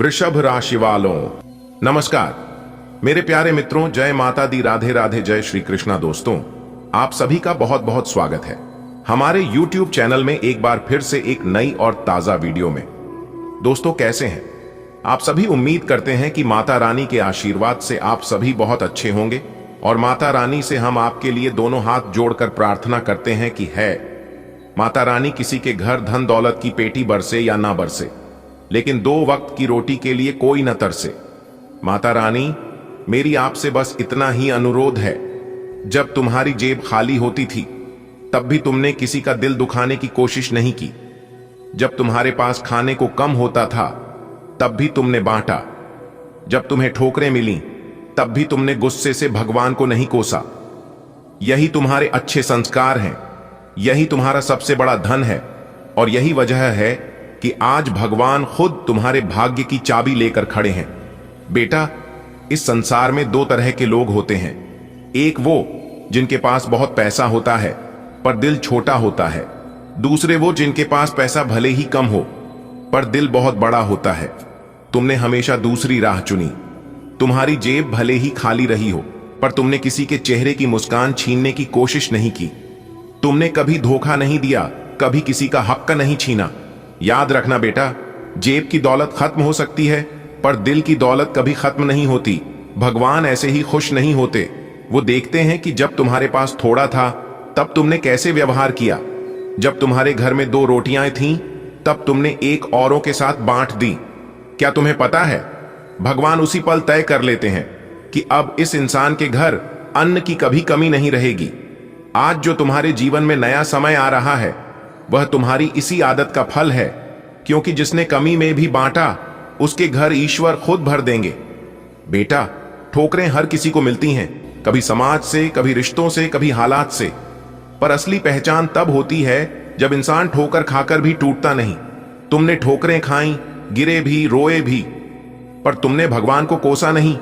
वृषभ राशि वालों नमस्कार। मेरे प्यारे मित्रों, जय माता दी, राधे राधे, जय श्री कृष्णा। दोस्तों, आप सभी का बहुत बहुत स्वागत है हमारे YouTube चैनल में एक बार फिर से एक नई और ताजा वीडियो में। दोस्तों, कैसे हैं आप सभी? उम्मीद करते हैं कि माता रानी के आशीर्वाद से आप सभी बहुत अच्छे होंगे और माता रानी से हम आपके लिए दोनों हाथ जोड़कर प्रार्थना करते हैं कि है माता रानी किसी के घर धन दौलत की पेटी बरसे या ना बरसे, लेकिन 2 वक्त की रोटी के लिए कोई न तरसे। माता रानी, मेरी आपसे बस इतना ही अनुरोध है, जब तुम्हारी जेब खाली होती थी तब भी तुमने किसी का दिल दुखाने की कोशिश नहीं की। जब तुम्हारे पास खाने को कम होता था तब भी तुमने बांटा। जब तुम्हें ठोकरें मिली तब भी तुमने गुस्से से भगवान को नहीं कोसा। यही तुम्हारे अच्छे संस्कार हैं, यही तुम्हारा सबसे बड़ा धन है और यही वजह है कि आज भगवान खुद तुम्हारे भाग्य की चाबी लेकर खड़े हैं। बेटा, इस संसार में 2 तरह के लोग होते हैं। एक वो जिनके पास बहुत पैसा होता है पर दिल छोटा होता है। दूसरे वो जिनके पास पैसा भले ही कम हो पर दिल बहुत बड़ा होता है। तुमने हमेशा दूसरी राह चुनी। तुम्हारी जेब भले ही खाली रही हो पर तुमने किसी के चेहरे की मुस्कान छीनने की कोशिश नहीं की। तुमने कभी धोखा नहीं दिया, कभी किसी का हक नहीं छीना। याद रखना बेटा, जेब की दौलत खत्म हो सकती है पर दिल की दौलत कभी खत्म नहीं होती। भगवान ऐसे ही खुश नहीं होते। वो देखते हैं कि जब तुम्हारे पास थोड़ा था तब तुमने कैसे व्यवहार किया। जब तुम्हारे घर में 2 रोटियां थीं तब तुमने एक औरों के साथ बांट दी। क्या तुम्हें पता है, भगवान उसी पल तय कर लेते हैं कि अब इस इंसान के घर अन्न की कभी कमी नहीं रहेगी। आज जो तुम्हारे जीवन में नया समय आ रहा है वह तुम्हारी इसी आदत का फल है, क्योंकि जिसने कमी में भी बांटा उसके घर ईश्वर खुद भर देंगे। बेटा, ठोकरें हर किसी को मिलती हैं, कभी समाज से, कभी रिश्तों से, कभी हालात से, पर असली पहचान तब होती है जब इंसान ठोकर खाकर भी टूटता नहीं। तुमने ठोकरें खाई, गिरे भी, रोए भी, पर तुमने भगवान को कोसा नहीं।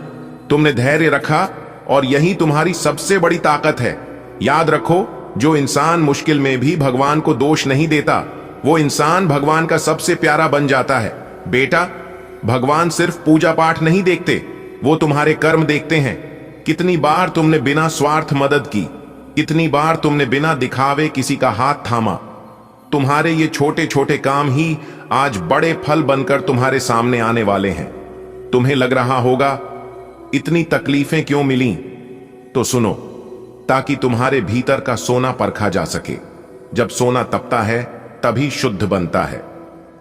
तुमने धैर्य रखा और यही तुम्हारी सबसे बड़ी ताकत है। याद रखो, जो इंसान मुश्किल में भी भगवान को दोष नहीं देता वो इंसान भगवान का सबसे प्यारा बन जाता है। बेटा, भगवान सिर्फ पूजा पाठ नहीं देखते, वो तुम्हारे कर्म देखते हैं। कितनी बार तुमने बिना स्वार्थ मदद की, कितनी बार तुमने बिना दिखावे किसी का हाथ थामा। तुम्हारे ये छोटे छोटे काम ही आज बड़े फल बनकर तुम्हारे सामने आने वाले हैं। तुम्हें लग रहा होगा इतनी तकलीफें क्यों मिली, तो सुनो, ताकि तुम्हारे भीतर का सोना परखा जा सके। जब सोना तपता है तभी शुद्ध बनता है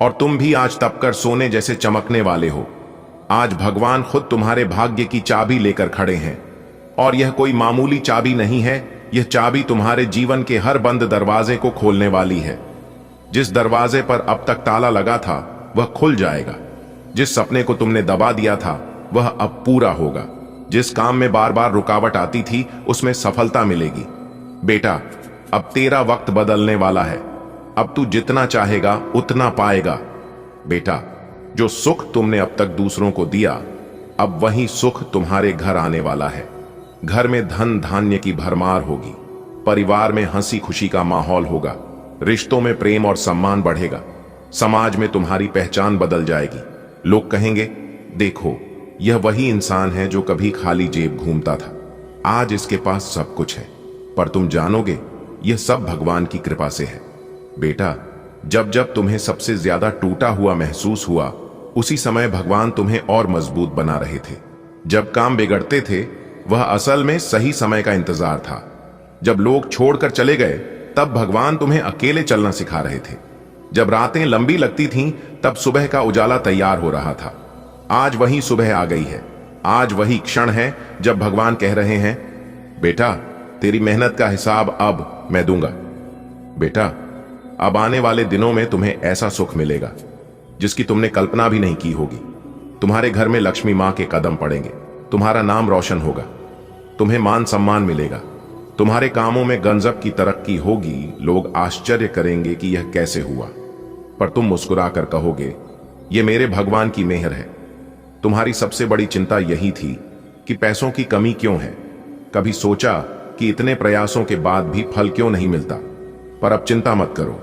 और तुम भी आज तपकर सोने जैसे चमकने वाले हो। आज भगवान खुद तुम्हारे भाग्य की चाबी लेकर खड़े हैं और यह कोई मामूली चाबी नहीं है। यह चाबी तुम्हारे जीवन के हर बंद दरवाजे को खोलने वाली है। जिस दरवाजे पर अब तक ताला लगा था वह खुल जाएगा। जिस सपने को तुमने दबा दिया था वह अब पूरा होगा। जिस काम में बार बार रुकावट आती थी उसमें सफलता मिलेगी। बेटा, अब तेरा वक्त बदलने वाला है। अब तू जितना चाहेगा उतना पाएगा। बेटा, जो सुख तुमने अब तक दूसरों को दिया, अब वही सुख तुम्हारे घर आने वाला है। घर में धन धान्य की भरमार होगी, परिवार में हंसी खुशी का माहौल होगा, रिश्तों में प्रेम और सम्मान बढ़ेगा, समाज में तुम्हारी पहचान बदल जाएगी। लोग कहेंगे, देखो, यह वही इंसान है जो कभी खाली जेब घूमता था, आज इसके पास सब कुछ है। पर तुम जानोगे, यह सब भगवान की कृपा से है। बेटा, जब जब तुम्हें सबसे ज्यादा टूटा हुआ महसूस हुआ, उसी समय भगवान तुम्हें और मजबूत बना रहे थे। जब काम बिगड़ते थे वह असल में सही समय का इंतजार था। जब लोग छोड़कर चले गए तब भगवान तुम्हें अकेले चलना सिखा रहे थे। जब रातें लंबी लगती थीं तब सुबह का उजाला तैयार हो रहा था। आज वही सुबह आ गई है। आज वही क्षण है जब भगवान कह रहे हैं, बेटा, तेरी मेहनत का हिसाब अब मैं दूंगा। बेटा, अब आने वाले दिनों में तुम्हें ऐसा सुख मिलेगा जिसकी तुमने कल्पना भी नहीं की होगी। तुम्हारे घर में लक्ष्मी मां के कदम पड़ेंगे, तुम्हारा नाम रोशन होगा, तुम्हें मान सम्मान मिलेगा, तुम्हारे कामों में गंजब की तरक्की होगी। लोग आश्चर्य करेंगे कि यह कैसे हुआ, पर तुम मुस्कुराकर कहोगे, यह मेरे भगवान की मेहर है। तुम्हारी सबसे बड़ी चिंता यही थी कि पैसों की कमी क्यों है। कभी सोचा कि इतने प्रयासों के बाद भी फल क्यों नहीं मिलता, पर अब चिंता मत करो।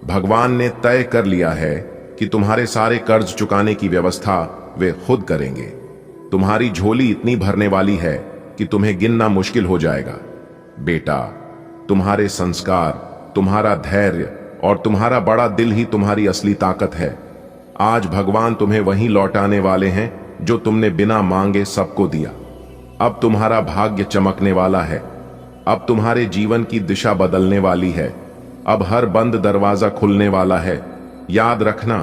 भगवान ने तय कर लिया है कि तुम्हारे सारे कर्ज चुकाने की व्यवस्था वे खुद करेंगे। तुम्हारी झोली इतनी भरने वाली है कि तुम्हें गिनना मुश्किल हो जाएगा। बेटा, तुम्हारे संस्कार, तुम्हारा धैर्य और तुम्हारा बड़ा दिल ही तुम्हारी असली ताकत है। आज भगवान तुम्हें वहीं लौटाने वाले हैं जो तुमने बिना मांगे सबको दिया। अब तुम्हारा भाग्य चमकने वाला है। अब तुम्हारे जीवन की दिशा बदलने वाली है। अब हर बंद दरवाजा खुलने वाला है। याद रखना,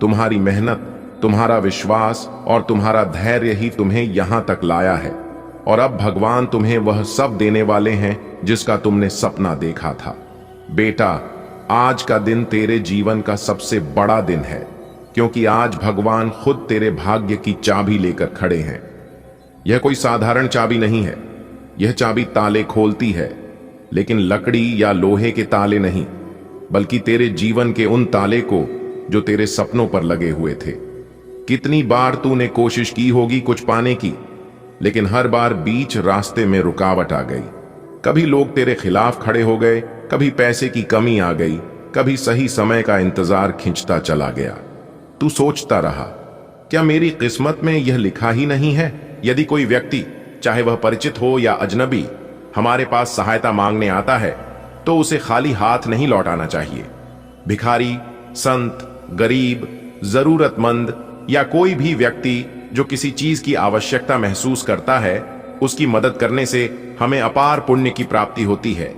तुम्हारी मेहनत, तुम्हारा विश्वास और तुम्हारा धैर्य ही तुम्हें यहां तक लाया है। और अब भगवान तुम्हें वह सब देने वाले हैं जिसका तुमने सपना देखा था। बेटा, आज का दिन तेरे जीवन का सबसे बड़ा दिन है, क्योंकि आज भगवान खुद तेरे भाग्य की चाबी लेकर खड़े हैं। यह कोई साधारण चाबी नहीं है। यह चाबी ताले खोलती है, लेकिन लकड़ी या लोहे के ताले नहीं, बल्कि तेरे जीवन के उन ताले को जो तेरे सपनों पर लगे हुए थे। कितनी बार तूने कोशिश की होगी कुछ पाने की, लेकिन हर बार बीच रास्ते में रुकावट आ गई। कभी लोग तेरे खिलाफ खड़े हो गए, कभी पैसे की कमी आ गई, कभी सही समय का इंतजार खिंचता चला गया। तू सोचता रहा, क्या मेरी किस्मत में यह लिखा ही नहीं है? यदि कोई व्यक्ति, चाहे वह परिचित हो या अजनबी, हमारे पास सहायता मांगने आता है तो उसे खाली हाथ नहीं लौटाना चाहिए। भिखारी, संत, गरीब, जरूरतमंद या कोई भी व्यक्ति जो किसी चीज की आवश्यकता महसूस करता है, उसकी मदद करने से हमें अपार पुण्य की प्राप्ति होती है।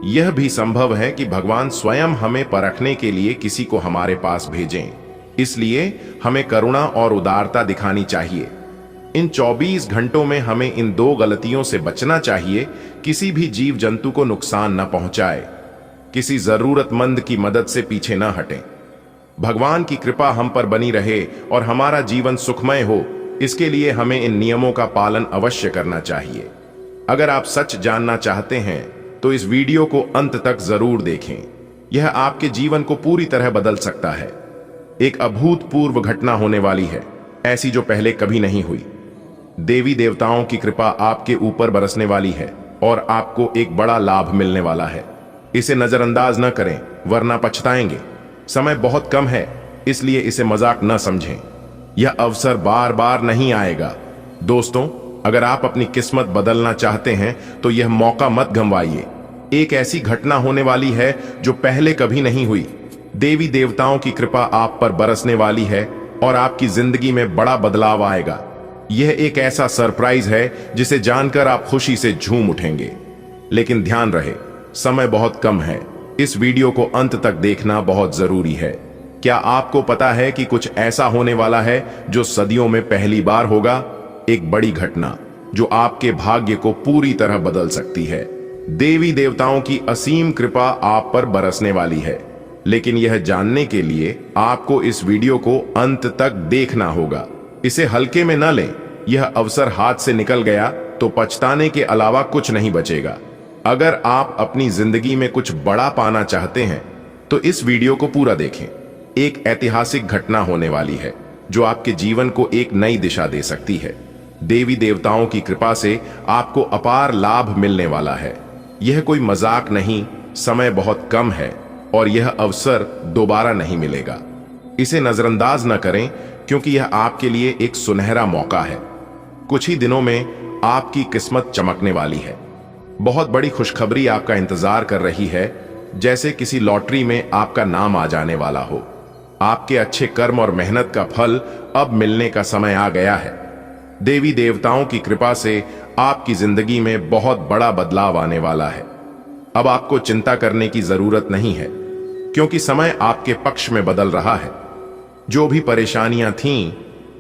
यह भी संभव है कि भगवान स्वयं हमें परखने के लिए किसी को हमारे पास भेजें। इसलिए हमें करुणा और उदारता दिखानी चाहिए। इन 24 घंटों में हमें इन 2 गलतियों से बचना चाहिए। किसी भी जीव जंतु को नुकसान न पहुंचाए, किसी जरूरतमंद की मदद से पीछे न हटें। भगवान की कृपा हम पर बनी रहे और हमारा जीवन सुखमय हो, इसके लिए हमें इन नियमों का पालन अवश्य करना चाहिए। अगर आप सच जानना चाहते हैं तो इस वीडियो को अंत तक जरूर देखें। यह आपके जीवन को पूरी तरह बदल सकता है। एक अभूतपूर्व घटना होने वाली है, ऐसी जो पहले कभी नहीं हुई। देवी देवताओं की कृपा आपके ऊपर बरसने वाली है और आपको एक बड़ा लाभ मिलने वाला है। इसे नजरअंदाज न करें, वरना पछताएंगे। समय बहुत कम है, इसलिए इसे मजाक न समझें। यह अवसर बार बार नहीं आएगा। दोस्तों, अगर आप अपनी किस्मत बदलना चाहते हैं तो यह मौका मत गंवाइए। एक ऐसी घटना होने वाली है जो पहले कभी नहीं हुई। देवी देवताओं की कृपा आप पर बरसने वाली है और आपकी जिंदगी में बड़ा बदलाव आएगा। यह एक ऐसा सरप्राइज है जिसे जानकर आप खुशी से झूम उठेंगे। लेकिन ध्यान रहे, समय बहुत कम है। इस वीडियो को अंत तक देखना बहुत जरूरी है। क्या आपको पता है कि कुछ ऐसा होने वाला है जो सदियों में पहली बार होगा? एक बड़ी घटना जो आपके भाग्य को पूरी तरह बदल सकती है। देवी देवताओं की असीम कृपा आप पर बरसने वाली है, लेकिन यह जानने के लिए आपको इस वीडियो को अंत तक देखना होगा। इसे हल्के में न लें। यह अवसर हाथ से निकल गया तो पछताने के अलावा कुछ नहीं बचेगा। अगर आप अपनी जिंदगी में कुछ बड़ा पाना चाहते हैं तो इस वीडियो को पूरा देखें। एक ऐतिहासिक घटना होने वाली है जो आपके जीवन को एक नई दिशा दे सकती है। देवी देवताओं की कृपा से आपको अपार लाभ मिलने वाला है। यह कोई मजाक नहीं, समय बहुत कम है और यह अवसर दोबारा नहीं मिलेगा। इसे नजरअंदाज न करें, क्योंकि यह आपके लिए एक सुनहरा मौका है। कुछ ही दिनों में आपकी किस्मत चमकने वाली है। बहुत बड़ी खुशखबरी आपका इंतजार कर रही है, जैसे किसी लॉटरी में आपका नाम आ जाने वाला हो। आपके अच्छे कर्म और मेहनत का फल अब मिलने का समय आ गया है। देवी देवताओं की कृपा से आपकी जिंदगी में बहुत बड़ा बदलाव आने वाला है। अब आपको चिंता करने की जरूरत नहीं है, क्योंकि समय आपके पक्ष में बदल रहा है। जो भी परेशानियां थीं,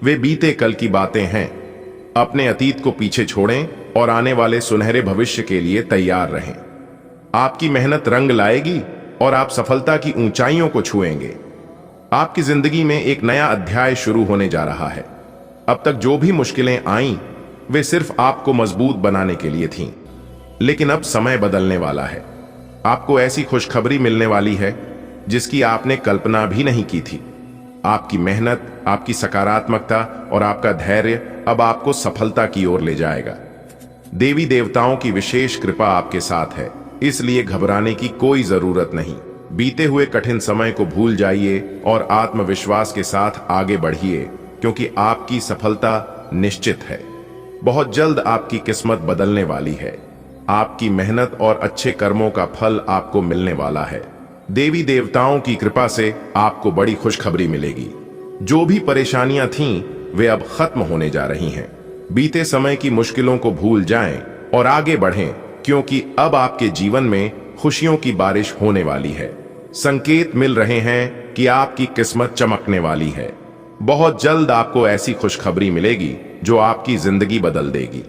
वे बीते कल की बातें हैं। अपने अतीत को पीछे छोड़ें और आने वाले सुनहरे भविष्य के लिए तैयार रहें। आपकी मेहनत रंग लाएगी और आप सफलता की ऊंचाइयों को छुएंगे। आपकी जिंदगी में एक नया अध्याय शुरू होने जा रहा है। अब तक जो भी मुश्किलें आईं, वे सिर्फ आपको मजबूत बनाने के लिए थीं, लेकिन अब समय बदलने वाला है। आपको ऐसी खुशखबरी मिलने वाली है जिसकी आपने कल्पना भी नहीं की थी। आपकी मेहनत, आपकी सकारात्मकता और आपका धैर्य अब आपको सफलता की ओर ले जाएगा। देवी देवताओं की विशेष कृपा आपके साथ है, इसलिए घबराने की कोई जरूरत नहीं। बीते हुए कठिन समय को भूल जाइए और आत्मविश्वास के साथ आगे बढ़िए, क्योंकि आपकी सफलता निश्चित है। बहुत जल्द आपकी किस्मत बदलने वाली है। आपकी मेहनत और अच्छे कर्मों का फल आपको मिलने वाला है। देवी देवताओं की कृपा से आपको बड़ी खुशखबरी मिलेगी। जो भी परेशानियां थीं, वे अब खत्म होने जा रही हैं। बीते समय की मुश्किलों को भूल जाएं और आगे बढ़ें, क्योंकि अब आपके जीवन में खुशियों की बारिश होने वाली है। संकेत मिल रहे हैं कि आपकी किस्मत चमकने वाली है। बहुत जल्द आपको ऐसी खुशखबरी मिलेगी जो आपकी जिंदगी बदल देगी।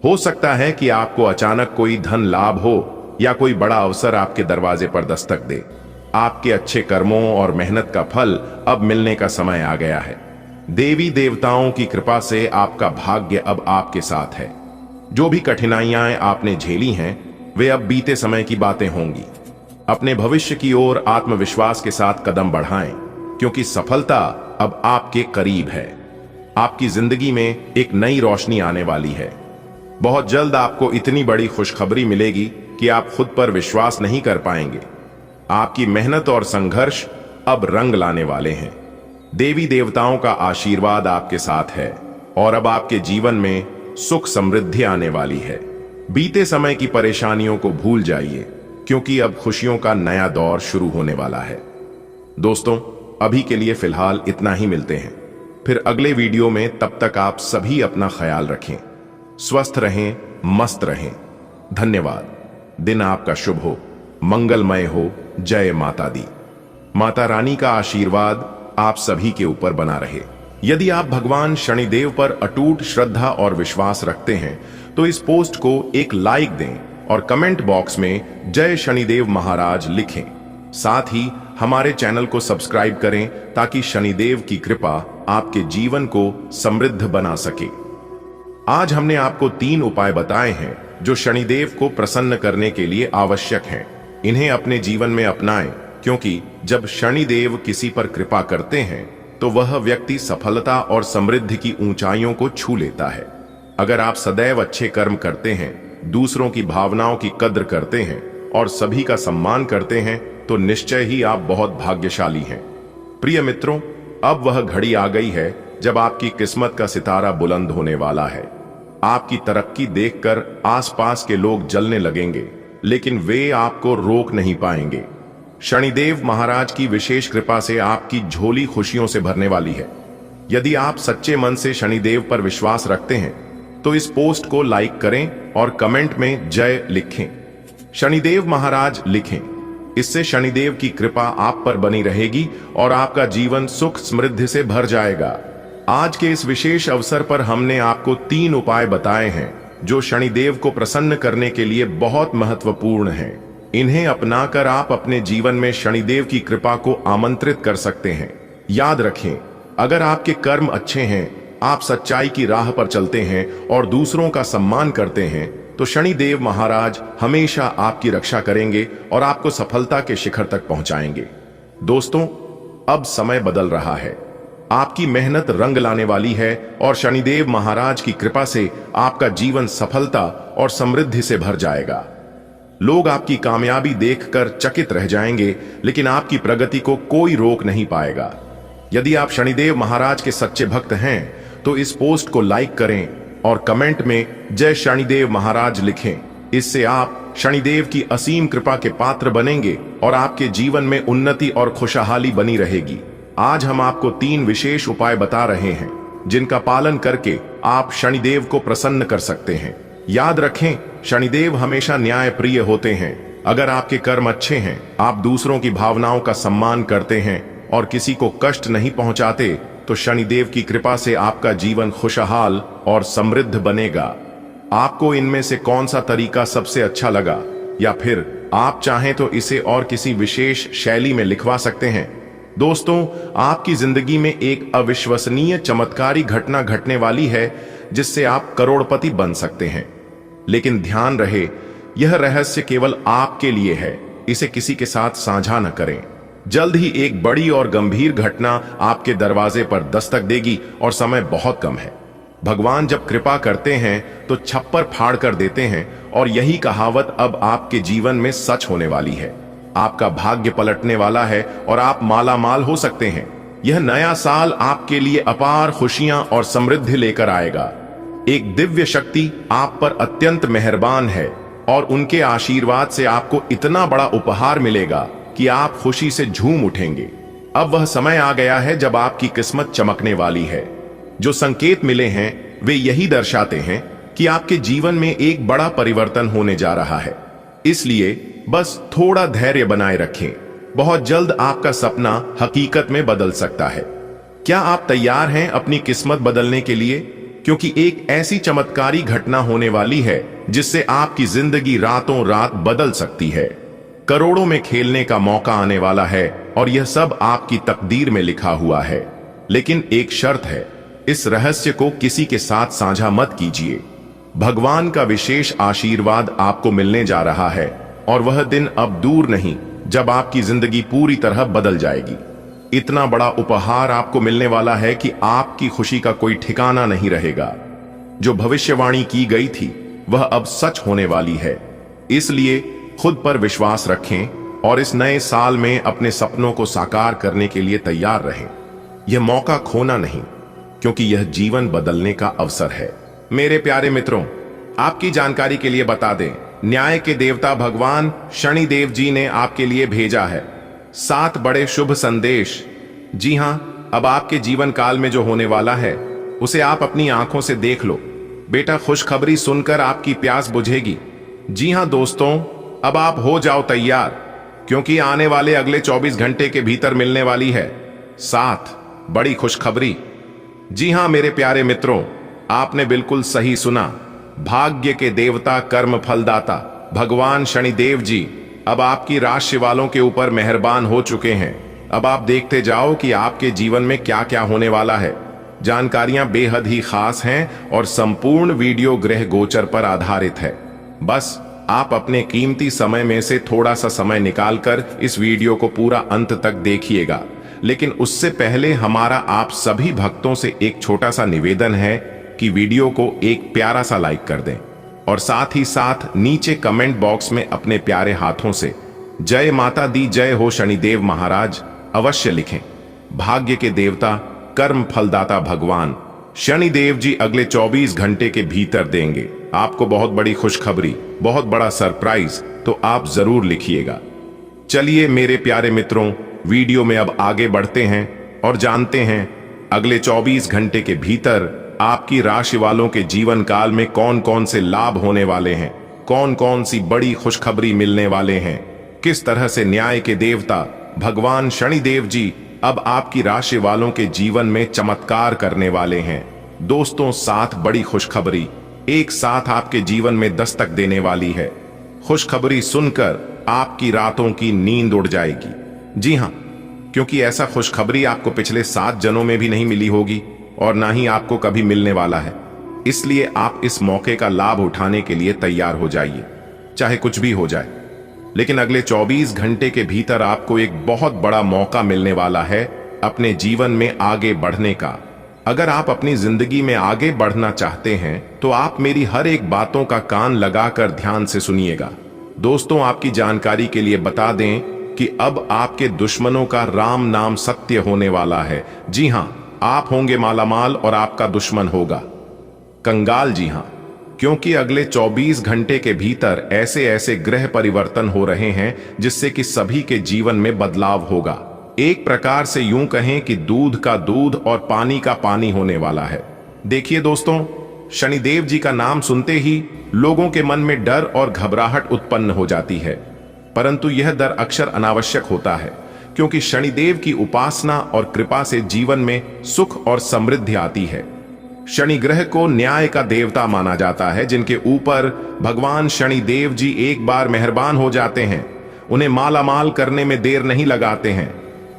हो सकता है कि आपको अचानक कोई धन लाभ हो या कोई बड़ा अवसर आपके दरवाजे पर दस्तक दे। आपके अच्छे कर्मों और मेहनत का फल अब मिलने का समय आ गया है। देवी देवताओं की कृपा से आपका भाग्य अब आपके साथ है। जो भी कठिनाइयां आपने झेली हैं, वे अब बीते समय की बातें होंगी। अपने भविष्य की ओर आत्मविश्वास के साथ कदम बढ़ाएं, क्योंकि सफलता अब आपके करीब है। आपकी जिंदगी में एक नई रोशनी आने वाली है। बहुत जल्द आपको इतनी बड़ी खुशखबरी मिलेगी कि आप खुद पर विश्वास नहीं कर पाएंगे। आपकी मेहनत और संघर्ष अब रंग लाने वाले हैं। देवी देवताओं का आशीर्वाद आपके साथ है और अब आपके जीवन में सुख समृद्धि आने वाली है। बीते समय की परेशानियों को भूल जाइए, क्योंकि अब खुशियों का नया दौर शुरू होने वाला है। दोस्तों, अभी के लिए फिलहाल इतना ही। मिलते हैं फिर अगले वीडियो में। तब तक आप सभी अपना ख्याल रखें, स्वस्थ रहें, मस्त रहें। धन्यवाद। दिन आपका शुभ हो, मंगलमय हो। जय माता दी। माता रानी का आशीर्वाद आप सभी के ऊपर बना रहे। यदि आप भगवान शनिदेव पर अटूट श्रद्धा और विश्वास रखते हैं तो इस पोस्ट को एक लाइक दें और कमेंट बॉक्स में जय शनिदेव महाराज लिखें। साथ ही हमारे चैनल को सब्सक्राइब करें ताकि शनिदेव की कृपा आपके जीवन को समृद्ध बना सके। आज हमने आपको 3 उपाय बताए हैं जो शनिदेव को प्रसन्न करने के लिए आवश्यक हैं। इन्हें अपने जीवन में अपनाएं, क्योंकि जब शनिदेव किसी पर कृपा करते हैं तो वह व्यक्ति सफलता और समृद्धि की ऊंचाइयों को छू लेता है। अगर आप सदैव अच्छे कर्म करते हैं, दूसरों की भावनाओं की कद्र करते हैं और सभी का सम्मान करते हैं, तो निश्चय ही आप बहुत भाग्यशाली हैं। प्रिय मित्रों, अब वह घड़ी आ गई है जब आपकी किस्मत का सितारा बुलंद होने वाला है। आपकी तरक्की देखकर आसपास के लोग जलने लगेंगे, लेकिन वे आपको रोक नहीं पाएंगे। शनिदेव महाराज की विशेष कृपा से आपकी झोली खुशियों से भरने वाली है। यदि आप सच्चे मन से शनिदेव पर विश्वास रखते हैं तो इस पोस्ट को लाइक करें और कमेंट में जय लिखें, शनिदेव महाराज लिखें। इससे शनिदेव की कृपा आप पर बनी रहेगी और आपका जीवन सुख समृद्धि से भर जाएगा। आज के इस विशेष अवसर पर हमने आपको 3 उपाय बताए हैं जो शनिदेव को प्रसन्न करने के लिए बहुत महत्वपूर्ण हैं। इन्हें अपनाकर आप अपने जीवन में शनिदेव की कृपा को आमंत्रित कर सकते हैं। याद रखें, अगर आपके कर्म अच्छे हैं, आप सच्चाई की राह पर चलते हैं और दूसरों का सम्मान करते हैं, तो शनिदेव महाराज हमेशा आपकी रक्षा करेंगे और आपको सफलता के शिखर तक पहुंचाएंगे। दोस्तों, अब समय बदल रहा है। आपकी मेहनत रंग लाने वाली है और शनिदेव महाराज की कृपा से आपका जीवन सफलता और समृद्धि से भर जाएगा। लोग आपकी कामयाबी देखकर चकित रह जाएंगे, लेकिन आपकी प्रगति को कोई रोक नहीं पाएगा। यदि आप शनिदेव महाराज के सच्चे भक्त हैं तो इस पोस्ट को लाइक करें और कमेंट में जय शनिदेव महाराज लिखें। इससे आप शनिदेव की असीम कृपा के पात्र बनेंगे और आपके जीवन में उन्नति और खुशहाली बनी रहेगी। आज हम आपको 3 विशेष उपाय बता रहे हैं जिनका पालन करके आप शनिदेव को प्रसन्न कर सकते हैं। याद रखें, शनिदेव हमेशा न्याय प्रिय होते हैं। अगर आपके कर्म अच्छे हैं, आप दूसरों की भावनाओं का सम्मान करते हैं और किसी को कष्ट नहीं पहुंचाते, तो शनिदेव की कृपा से आपका जीवन खुशहाल और समृद्ध बनेगा। आपको इनमें से कौन सा तरीका सबसे अच्छा लगा, या फिर आप चाहें तो इसे और किसी विशेष शैली में लिखवा सकते हैं। दोस्तों, आपकी जिंदगी में एक अविश्वसनीय चमत्कारी घटना घटने वाली है जिससे आप करोड़पति बन सकते हैं। लेकिन ध्यान रहे, यह रहस्य केवल आपके लिए है। इसे किसी के साथ साझा न करें। जल्द ही एक बड़ी और गंभीर घटना आपके दरवाजे पर दस्तक देगी और समय बहुत कम है। भगवान जब कृपा करते हैं तो छप्पर फाड़ कर देते हैं, और यही कहावत अब आपके जीवन में सच होने वाली है। आपका भाग्य पलटने वाला है और आप माला माल हो सकते हैं। यह नया साल आपके लिए अपार खुशियां और समृद्धि लेकर आएगा। एक दिव्य शक्ति आप पर अत्यंत मेहरबान है और उनके आशीर्वाद से आपको इतना बड़ा उपहार मिलेगा कि आप खुशी से झूम उठेंगे। अब वह समय आ गया है जब आपकी किस्मत चमकने वाली है। जो संकेत मिले हैं वे यही दर्शाते हैं कि आपके जीवन में एक बड़ा परिवर्तन होने जा रहा है। इसलिए बस थोड़ा धैर्य बनाए रखें। बहुत जल्द आपका सपना हकीकत में बदल सकता है। क्या आप तैयार हैं अपनी किस्मत बदलने के लिए? क्योंकि एक ऐसी चमत्कारी घटना होने वाली है जिससे आपकी जिंदगी रातों रात बदल सकती है। करोड़ों में खेलने का मौका आने वाला है और यह सब आपकी तकदीर में लिखा हुआ है। लेकिन एक शर्त है, इस रहस्य को किसी के साथ साझा मत कीजिए। भगवान का विशेष आशीर्वाद आपको मिलने जा रहा है और वह दिन अब दूर नहीं जब आपकी जिंदगी पूरी तरह बदल जाएगी। इतना बड़ा उपहार आपको मिलने वाला है कि आपकी खुशी का कोई ठिकाना नहीं रहेगा। जो भविष्यवाणी की गई थी वह अब सच होने वाली है। इसलिए खुद पर विश्वास रखें और इस नए साल में अपने सपनों को साकार करने के लिए तैयार रहें। यह मौका खोना नहीं, क्योंकि यह जीवन बदलने का अवसर है। मेरे प्यारे मित्रों, आपकी जानकारी के लिए बता दें, न्याय के देवता भगवान शनिदेव जी ने आपके लिए भेजा है 7 बड़े शुभ संदेश। जी हां, अब आपके जीवन काल में जो होने वाला है उसे आप अपनी आंखों से देख लो। बेटा, खुशखबरी सुनकर आपकी प्यास बुझेगी। जी हां दोस्तों, अब आप हो जाओ तैयार, क्योंकि आने वाले अगले 24 घंटे के भीतर मिलने वाली है 7 बड़ी खुशखबरी। जी हां मेरे प्यारे मित्रों, आपने बिल्कुल सही सुना। भाग्य के देवता, कर्म फलदाता भगवान शनिदेव जी अब आपकी राशि वालों के ऊपर मेहरबान हो चुके हैं। अब आप देखते जाओ कि आपके जीवन में क्या क्या होने वाला है। जानकारियां बेहद ही खास हैं और संपूर्ण वीडियो ग्रह गोचर पर आधारित है। बस आप अपने कीमती समय में से थोड़ा सा समय निकालकर इस वीडियो को पूरा अंत तक देखिएगा। लेकिन उससे पहले हमारा आप सभी भक्तों से एक छोटा सा निवेदन है कि वीडियो को एक प्यारा सा लाइक कर दें और साथ ही साथ नीचे कमेंट बॉक्स में अपने प्यारे हाथों से जय माता दी, जय हो शनिदेव महाराज अवश्य लिखें। भाग्य के देवता, कर्म फलदाता भगवान शनिदेव जी अगले 24 घंटे के भीतर देंगे आपको बहुत बड़ी खुशखबरी, बहुत बड़ा सरप्राइज, तो आप जरूर लिखिएगा। चलिए मेरे प्यारे मित्रों, वीडियो में अब आगे बढ़ते हैं और जानते हैं अगले 24 घंटे के भीतर आपकी राशि वालों के जीवन काल में कौन कौन से लाभ होने वाले हैं, कौन कौन सी बड़ी खुशखबरी मिलने वाले हैं, किस तरह से न्याय के देवता भगवान शनिदेव जी अब आपकी राशि वालों के जीवन में चमत्कार करने वाले हैं। दोस्तों, 7 बड़ी खुशखबरी एक साथ आपके जीवन में दस्तक देने वाली है। खुशखबरी सुनकर आपकी रातों की नींद उड़ जाएगी। जी हां, क्योंकि ऐसा खुशखबरी आपको पिछले 7 जन्मों में भी नहीं मिली होगी और ना ही आपको कभी मिलने वाला है। इसलिए आप इस मौके का लाभ उठाने के लिए तैयार हो जाइए, चाहे कुछ भी हो जाए। लेकिन अगले 24 घंटे के भीतर आपको एक बहुत बड़ा मौका मिलने वाला है अपने जीवन में आगे बढ़ने का। अगर आप अपनी जिंदगी में आगे बढ़ना चाहते हैं तो आप मेरी हर एक बातों का कान लगाकर ध्यान से सुनिएगा। दोस्तों, आपकी जानकारी के लिए बता दें कि अब आपके दुश्मनों का राम नाम सत्य होने वाला है। जी हां, आप होंगे मालामाल और आपका दुश्मन होगा कंगाल। जी हां, क्योंकि अगले 24 घंटे के भीतर ऐसे ऐसे ग्रह परिवर्तन हो रहे हैं जिससे कि सभी के जीवन में बदलाव होगा। एक प्रकार से यूं कहें कि दूध का दूध और पानी का पानी होने वाला है। देखिए दोस्तों, शनिदेव जी का नाम सुनते ही लोगों के मन में डर और घबराहट उत्पन्न हो जाती है, परंतु यह डर अक्सर अनावश्यक होता है, क्योंकि शनिदेव की उपासना और कृपा से जीवन में सुख और समृद्धि आती है। शनि ग्रह को न्याय का देवता माना जाता है, जिनके ऊपर भगवान शनिदेव जी एक बार मेहरबान हो जाते हैं, उन्हें मालामाल करने में देर नहीं लगाते हैं।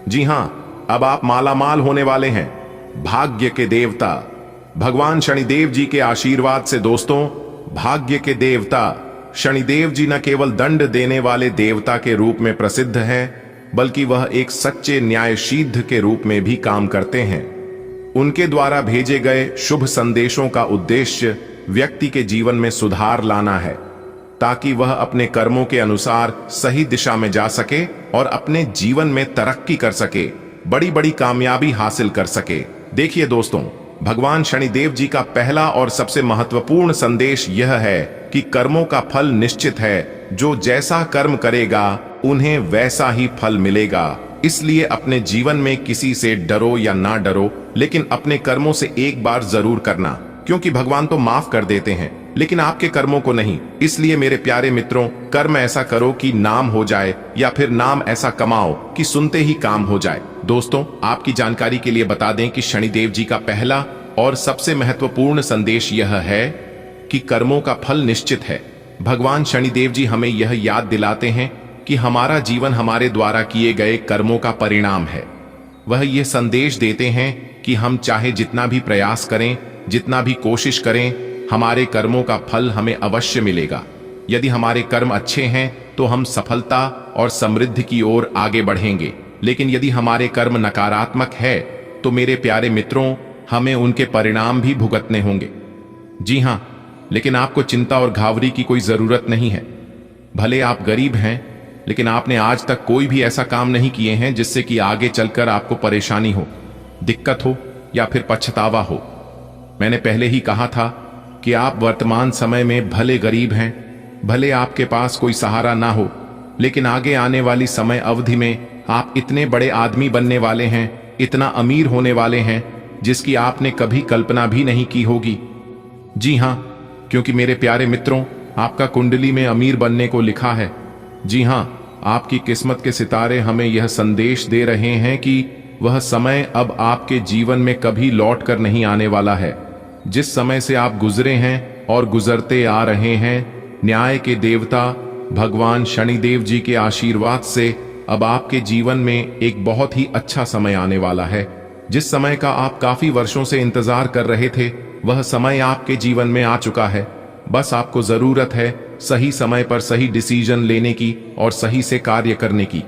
जी हां, अब आप मालामाल होने वाले हैं। भाग्य के देवता भगवान शनिदेव जी के आशीर्वाद से दोस्तों, भाग्य के देवता शनिदेव जी न केवल दंड देने वाले देवता के रूप में प्रसिद्ध हैं, बल्कि वह एक सच्चे न्यायशीद्ध के रूप में भी काम करते हैं। उनके द्वारा भेजे गए शुभ संदेशों का उद्देश्य व्यक्ति के जीवन में सुधार लाना है। ताकि वह अपने कर्मों के अनुसार सही दिशा में जा सके और अपने जीवन में तरक्की कर सके, बड़ी बड़ी कामयाबी हासिल कर सके। देखिए दोस्तों, भगवान शनिदेव जी का पहला और सबसे महत्वपूर्ण संदेश यह है कि कर्मों का फल निश्चित है। जो जैसा कर्म करेगा उन्हें वैसा ही फल मिलेगा। इसलिए अपने जीवन में किसी से डरो या ना डरो, लेकिन अपने कर्मों से एक बार जरूर करना, क्योंकि भगवान तो माफ कर देते हैं लेकिन आपके कर्मों को नहीं। इसलिए मेरे प्यारे मित्रों, कर्म ऐसा करो कि नाम हो जाए, या फिर नाम ऐसा कमाओ कि सुनते ही काम हो जाए। दोस्तों, आपकी जानकारी के लिए बता दें कि शनिदेव जी का पहला और सबसे महत्वपूर्ण संदेश यह है कि कर्मों का फल निश्चित है। भगवान शनिदेव जी हमें यह याद दिलाते हैं कि हमारा जीवन हमारे द्वारा किए गए कर्मों का परिणाम है। वह यह संदेश देते हैं कि हम चाहे जितना भी प्रयास करें, जितना भी कोशिश करें, हमारे कर्मों का फल हमें अवश्य मिलेगा। यदि हमारे कर्म अच्छे हैं तो हम सफलता और समृद्धि की ओर आगे बढ़ेंगे, लेकिन यदि हमारे कर्म नकारात्मक है तो मेरे प्यारे मित्रों, हमें उनके परिणाम भी भुगतने होंगे। जी हां, लेकिन आपको चिंता और घावरी की कोई जरूरत नहीं है। भले आप गरीब हैं, लेकिन आपने आज तक कोई भी ऐसा काम नहीं किए हैं जिससे कि आगे चलकर आपको परेशानी हो, दिक्कत हो या फिर पछतावा हो। मैंने पहले ही कहा था कि आप वर्तमान समय में भले गरीब हैं, भले आपके पास कोई सहारा ना हो, लेकिन आगे आने वाली समय अवधि में आप इतने बड़े आदमी बनने वाले हैं, इतना अमीर होने वाले हैं जिसकी आपने कभी कल्पना भी नहीं की होगी। जी हां, क्योंकि मेरे प्यारे मित्रों, आपका कुंडली में अमीर बनने को लिखा है। जी हां, आपकी किस्मत के सितारे हमें यह संदेश दे रहे हैं कि वह समय अब आपके जीवन में कभी लौट कर नहीं आने वाला है। जिस समय से आप गुजरे हैं और गुजरते आ रहे हैं, न्याय के देवता भगवान शनिदेव जी के आशीर्वाद से अब आपके जीवन में एक बहुत ही अच्छा समय आने वाला है। जिस समय का आप काफी वर्षों से इंतजार कर रहे थे, वह समय आपके जीवन में आ चुका है। बस आपको जरूरत है सही समय पर सही डिसीजन लेने की और सही से कार्य करने की।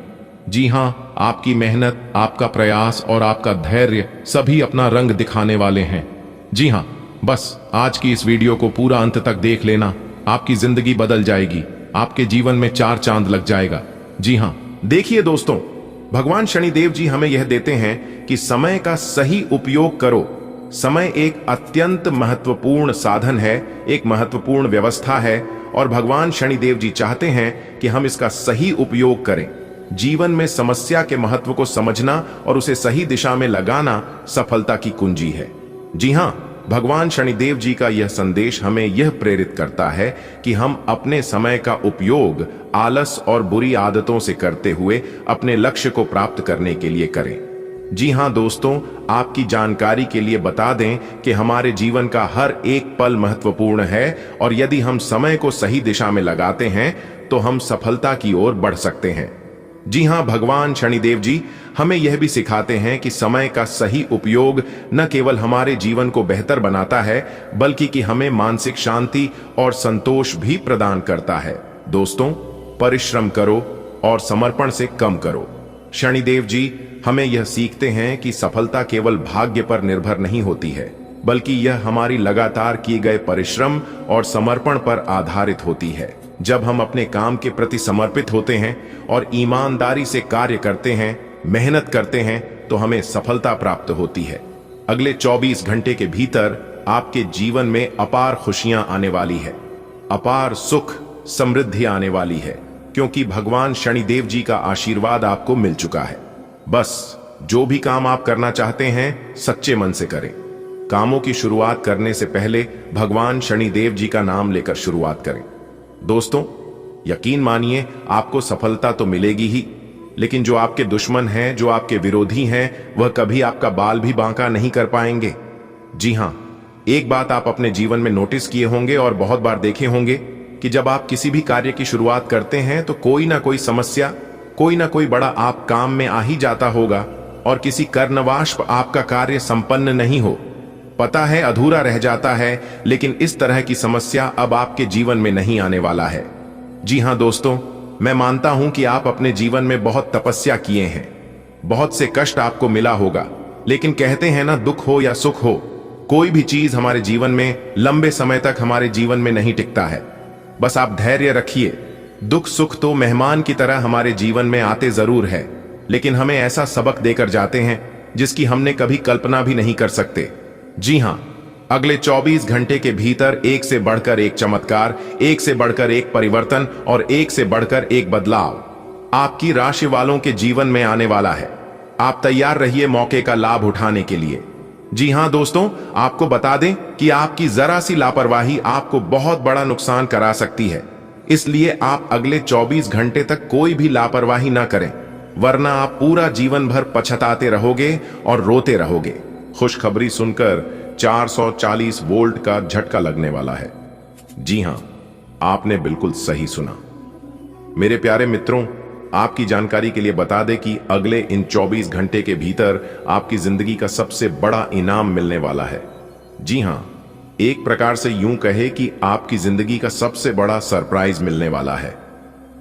जी हां, आपकी मेहनत, आपका प्रयास और आपका धैर्य सभी अपना रंग दिखाने वाले हैं। जी हां, बस आज की इस वीडियो को पूरा अंत तक देख लेना, आपकी जिंदगी बदल जाएगी, आपके जीवन में 4 चांद लग जाएगा। जी हां, देखिए दोस्तों, भगवान शनिदेव जी हमें यह देते हैं कि समय का सही उपयोग करो। समय एक अत्यंत महत्वपूर्ण साधन है, एक महत्वपूर्ण व्यवस्था है, और भगवान शनिदेव जी चाहते हैं कि हम इसका सही उपयोग करें। जीवन में समस्या के महत्व को समझना और उसे सही दिशा में लगाना सफलता की कुंजी है। जी हां, भगवान शनिदेव जी का यह संदेश हमें यह प्रेरित करता है कि हम अपने समय का उपयोग आलस और बुरी आदतों से करते हुए अपने लक्ष्य को प्राप्त करने के लिए करें। जी हां दोस्तों, आपकी जानकारी के लिए बता दें कि हमारे जीवन का हर एक पल महत्वपूर्ण है, और यदि हम समय को सही दिशा में लगाते हैं तो हम सफलता की ओर बढ़ सकते हैं। जी हां, भगवान शनिदेव जी हमें यह भी सिखाते हैं कि समय का सही उपयोग न केवल हमारे जीवन को बेहतर बनाता है, बल्कि कि हमें मानसिक शांति और संतोष भी प्रदान करता है। दोस्तों, परिश्रम करो और समर्पण से कम करो। शनिदेव जी हमें यह सीखते हैं कि सफलता केवल भाग्य पर निर्भर नहीं होती है, बल्कि यह हमारी लगातार किए गए परिश्रम और समर्पण पर आधारित होती है। जब हम अपने काम के प्रति समर्पित होते हैं और ईमानदारी से कार्य करते हैं, मेहनत करते हैं, तो हमें सफलता प्राप्त होती है। अगले 24 घंटे के भीतर आपके जीवन में अपार खुशियां आने वाली है, अपार सुख समृद्धि आने वाली है, क्योंकि भगवान शनिदेव जी का आशीर्वाद आपको मिल चुका है। बस जो भी काम आप करना चाहते हैं, सच्चे मन से करें। कामों की शुरुआत करने से पहले भगवान शनिदेव जी का नाम लेकर शुरुआत करें। दोस्तों, यकीन मानिए, आपको सफलता तो मिलेगी ही, लेकिन जो आपके दुश्मन हैं, जो आपके विरोधी हैं, वह कभी आपका बाल भी बांका नहीं कर पाएंगे। जी हां, एक बात आप अपने जीवन में नोटिस किए होंगे और बहुत बार देखे होंगे कि जब आप किसी भी कार्य की शुरुआत करते हैं तो कोई ना कोई समस्या, कोई ना कोई बड़ा आप काम में आ ही जाता होगा, और किसी कारणवश आपका कार्य संपन्न नहीं हो, पता है अधूरा रह जाता है, लेकिन इस तरह की समस्या अब आपके जीवन में नहीं आने वाला है। जी हां दोस्तों, मैं मानता हूं कि आप अपने जीवन में बहुत तपस्या किए हैं, बहुत से कष्ट आपको मिला होगा, लेकिन कहते हैं ना, दुख हो या सुख हो, कोई भी चीज हमारे जीवन में लंबे समय तक हमारे जीवन में नहीं टिकता है। बस आप धैर्य रखिए। दुख सुख तो मेहमान की तरह हमारे जीवन में आते जरूर है, लेकिन हमें ऐसा सबक देकर जाते हैं जिसकी हमने कभी कल्पना भी नहीं कर सकते। जी हां, अगले 24 घंटे के भीतर एक से बढ़कर एक चमत्कार, एक से बढ़कर एक परिवर्तन और एक से बढ़कर एक बदलाव आपकी राशि वालों के जीवन में आने वाला है। आप तैयार रहिए मौके का लाभ उठाने के लिए। जी हां दोस्तों, आपको बता दें कि आपकी जरा सी लापरवाही आपको बहुत बड़ा नुकसान करा सकती है, इसलिए आप अगले 24 घंटे तक कोई भी लापरवाही ना करें, वरना आप पूरा जीवन भर पछताते रहोगे और रोते रहोगे। खुशखबरी सुनकर 440 वोल्ट का झटका लगने वाला है। जी हां, आपने बिल्कुल सही सुना। मेरे प्यारे मित्रों, आपकी जानकारी के लिए बता दें कि अगले इन 24 घंटे के भीतर आपकी जिंदगी का सबसे बड़ा इनाम मिलने वाला है। जी हां, एक प्रकार से यूं कहे कि आपकी जिंदगी का सबसे बड़ा सरप्राइज मिलने वाला है।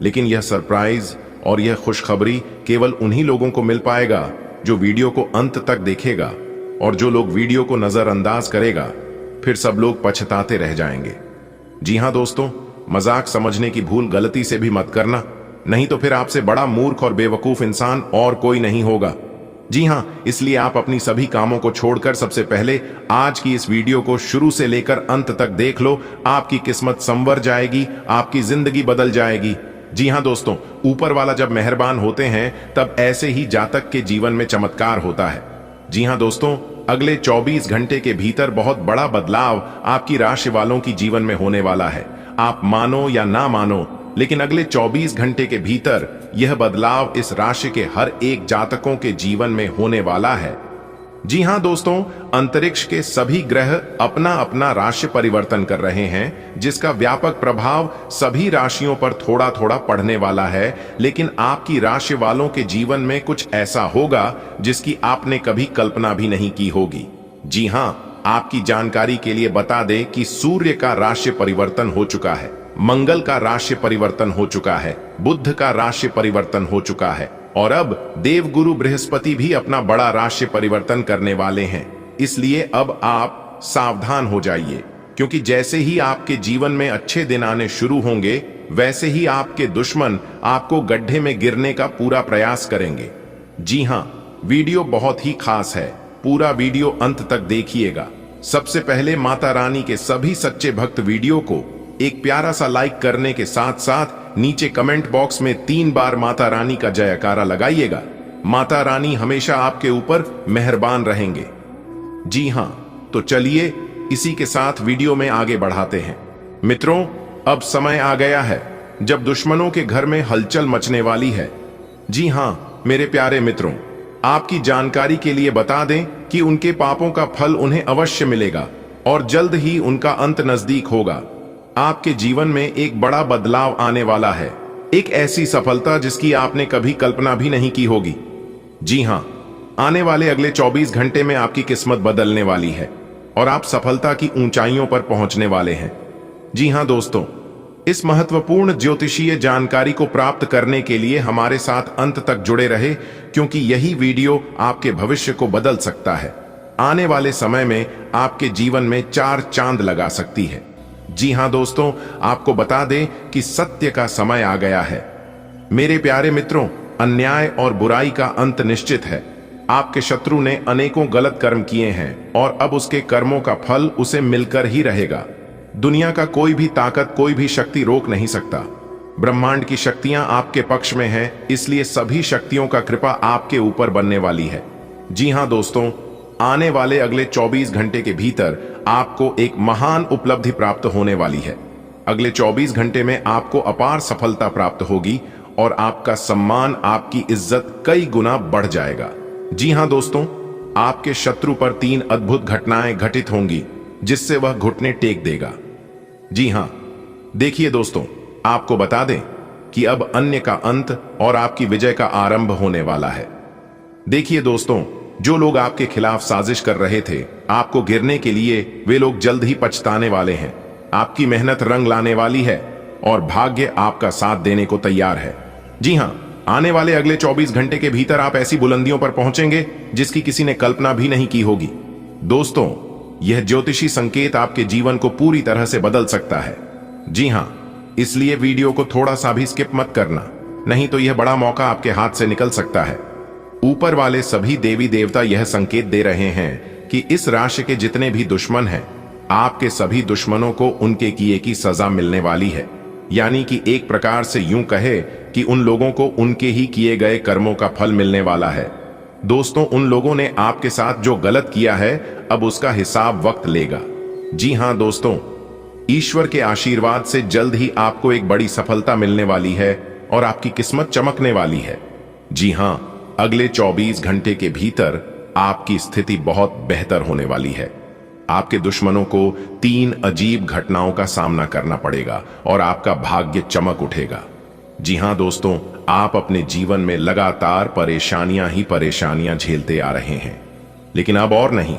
लेकिन यह सरप्राइज और यह खुशखबरी केवल उन्हीं लोगों को मिल पाएगा जो वीडियो को अंत तक देखेगा, और जो लोग वीडियो को नजरअंदाज करेगा फिर सब लोग पछताते रह जाएंगे। जी हां दोस्तों, मजाक समझने की भूल गलती से भी मत करना, नहीं तो फिर आपसे बड़ा मूर्ख और बेवकूफ इंसान और कोई नहीं होगा। जी हां, इसलिए आप अपनी सभी कामों को छोड़कर सबसे पहले आज की इस वीडियो को शुरू से लेकर अंत तक देख लो। आपकी किस्मत संवर जाएगी, आपकी जिंदगी बदल जाएगी। जी हां दोस्तों, ऊपर वाला जब मेहरबान होते हैं तब ऐसे ही जातक के जीवन में चमत्कार होता है। जी हां दोस्तों, अगले 24 घंटे के भीतर बहुत बड़ा बदलाव आपकी राशि वालों की जीवन में होने वाला है। आप मानो या ना मानो, लेकिन अगले 24 घंटे के भीतर यह बदलाव इस राशि के हर एक जातकों के जीवन में होने वाला है। जी हां दोस्तों, अंतरिक्ष के सभी ग्रह अपना अपना राशि परिवर्तन कर रहे हैं, जिसका व्यापक प्रभाव सभी राशियों पर थोड़ा थोड़ा पड़ने वाला है। लेकिन आपकी राशि वालों के जीवन में कुछ ऐसा होगा जिसकी आपने कभी कल्पना भी नहीं की होगी। जी हां, आपकी जानकारी के लिए बता दें कि सूर्य का राशि परिवर्तन हो चुका है, मंगल का राशि परिवर्तन हो चुका है, बुध का राशि परिवर्तन हो चुका है, और अब देवगुरु बृहस्पति भी अपना बड़ा राशि परिवर्तन करने वाले हैं। इसलिए अब आप सावधान हो जाइए, क्योंकि जैसे ही आपके जीवन में अच्छे दिन आने शुरू होंगे, वैसे ही आपके दुश्मन आपको गड्ढे में गिरने का पूरा प्रयास करेंगे। जी हां, वीडियो बहुत ही खास है, पूरा वीडियो अंत तक देखिएगा। सबसे पहले माता रानी के सभी सच्चे भक्त वीडियो को एक प्यारा सा लाइक करने के साथ साथ नीचे कमेंट बॉक्स में 3 बार माता रानी का जयकारा लगाइएगा। माता रानी हमेशा आपके ऊपर मेहरबान रहेंगे। जी हां, तो चलिए इसी के साथ वीडियो में आगे बढ़ाते हैं। मित्रों, अब समय आ गया है जब दुश्मनों के घर में हलचल मचने वाली है। जी हां मेरे प्यारे मित्रों, आपकी जानकारी के लिए बता दें कि उनके पापों का फल उन्हें अवश्य मिलेगा और जल्द ही उनका अंत नजदीक होगा। आपके जीवन में एक बड़ा बदलाव आने वाला है, एक ऐसी सफलता जिसकी आपने कभी कल्पना भी नहीं की होगी। जी हां, आने वाले अगले 24 घंटे में आपकी किस्मत बदलने वाली है और आप सफलता की ऊंचाइयों पर पहुंचने वाले हैं। जी हां दोस्तों, इस महत्वपूर्ण ज्योतिषीय जानकारी को प्राप्त करने के लिए हमारे साथ अंत तक जुड़े रहे, क्योंकि यही वीडियो आपके भविष्य को बदल सकता है। आने वाले समय में आपके जीवन में 4 चांद लगा सकती है। जी हां दोस्तों, आपको बता दें कि सत्य का समय आ गया है। मेरे प्यारे मित्रों, अन्याय और बुराई का अंत निश्चित है। आपके शत्रु ने अनेकों गलत कर्म किए हैं और अब उसके कर्मों का फल उसे मिलकर ही रहेगा। दुनिया का कोई भी ताकत, कोई भी शक्ति रोक नहीं सकता। ब्रह्मांड की शक्तियां आपके पक्ष में हैं, इसलिए सभी शक्तियों का कृपा आपके ऊपर बनने वाली है। जी हां दोस्तों, आने वाले अगले 24 घंटे के भीतर आपको एक महान उपलब्धि प्राप्त होने वाली है। अगले 24 घंटे में आपको अपार सफलता प्राप्त होगी और आपका सम्मान, आपकी इज्जत कई गुना बढ़ जाएगा। जी हां दोस्तों, आपके शत्रु पर 3 अद्भुत घटनाएं घटित होंगी जिससे वह घुटने टेक देगा। जी हां, देखिए दोस्तों, आपको बता दें कि अब अन्य का अंत और आपकी विजय का आरंभ होने वाला है। देखिए दोस्तों, जो लोग आपके खिलाफ साजिश कर रहे थे आपको गिरने के लिए, वे लोग जल्द ही पछताने वाले हैं। आपकी मेहनत रंग लाने वाली है और भाग्य आपका साथ देने को तैयार है। जी हां, आने वाले अगले 24 घंटे के भीतर आप ऐसी बुलंदियों पर पहुंचेंगे जिसकी किसी ने कल्पना भी नहीं की होगी। दोस्तों, यह ज्योतिषी संकेत आपके जीवन को पूरी तरह से बदल सकता है। जी हां, इसलिए वीडियो को थोड़ा सा भी स्किप मत करना, नहीं तो यह बड़ा मौका आपके हाथ से निकल सकता है। ऊपर वाले सभी देवी देवता यह संकेत दे रहे हैं कि इस राशि के जितने भी दुश्मन हैं, आपके सभी दुश्मनों को उनके किए की सजा मिलने वाली है। यानी कि एक प्रकार से यूं कहे कि उन लोगों को उनके ही किए गए कर्मों का फल मिलने वाला है। दोस्तों, उन लोगों ने आपके साथ जो गलत किया है, अब उसका हिसाब वक्त लेगा। जी हां दोस्तों, ईश्वर के आशीर्वाद से जल्द ही आपको एक बड़ी सफलता मिलने वाली है और आपकी किस्मत चमकने वाली है। जी हां, अगले 24 घंटे के भीतर आपकी स्थिति बहुत बेहतर होने वाली है। आपके दुश्मनों को 3 अजीब घटनाओं का सामना करना पड़ेगा और आपका भाग्य चमक उठेगा। जी हां दोस्तों, आप अपने जीवन में लगातार परेशानियां ही परेशानियां झेलते आ रहे हैं, लेकिन अब और नहीं,